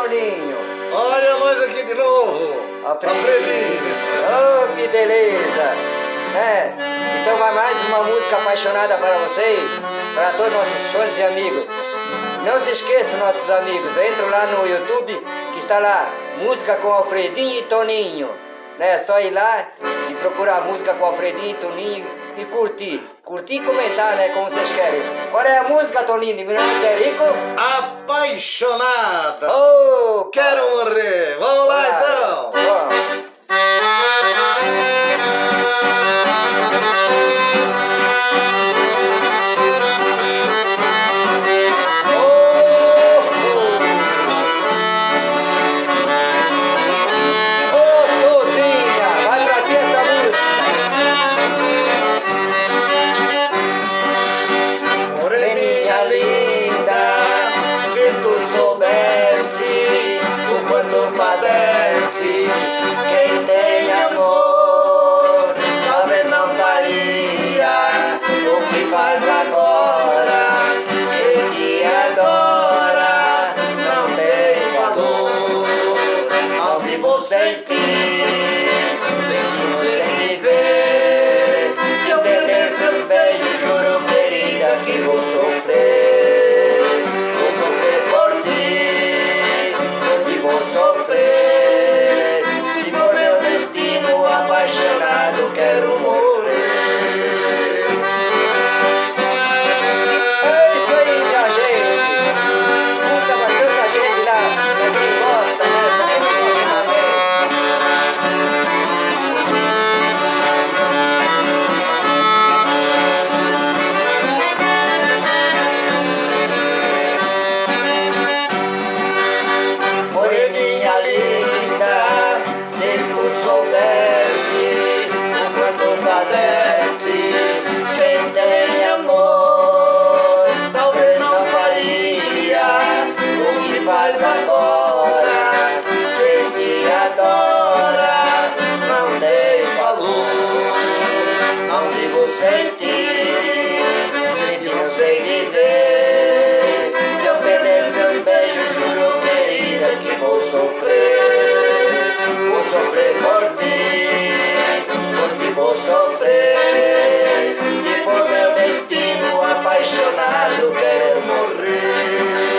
Toninho. Olha nós aqui de novo. Alfredinho. Oh, que beleza. Então vai mais uma música apaixonada para vocês, para todos nossos fãs e amigos. Não se esqueçam, nossos amigos, entram lá no YouTube, que está lá, música com Alfredinho e Toninho. É só ir lá e procurar a música com Alfredinho e Toninho e curtir. Curtir e comentar, né, como vocês querem. Qual é a música, Toninho, de Milionário Zerico? Apaixonada. Oh, quero morrer. Vamos lá, então. Vamos. Quem tem amor talvez não faria o que faz agora. Quem te adora não tem valor. Ao vivo sem ti, sem viver. Se eu perder seus beijos, juro, querida, que vou sofrer. Vou sofrer por ti, por ti vou sofrer. Apaixonado, quero morrer. É isso aí, minha gente. Curta bastante a gente lá. Pra quem gosta, né? Pra quem não gosta também. Moreninha linda, se tu soubesse o quanto padece. Quem tem amor talvez não faria o que faz agora. Quem te adora não tem valor. Não vivo sem ti não sei viver. Se eu perder seus beijos, juro, querida, que vou sofrer. Vou sofrer por ti vou sofrer. Se for meu destino, apaixonado, quero morrer.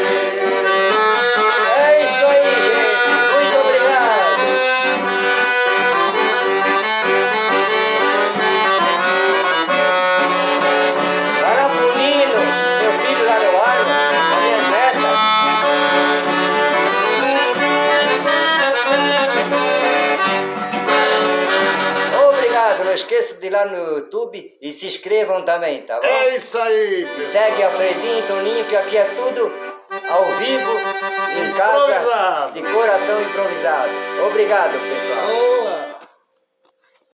É isso aí, gente. Muito obrigado. Vai lá pro Nino, meu filho lá no ar, a minha neta. Obrigado, não esqueça de ir lá no YouTube e se inscrevam também, tá bom? É isso aí, pessoal. Segue Alfredinho e Toninho, que aqui é tudo ao vivo, em casa, Improvisado. de coração improvisado. Obrigado, pessoal.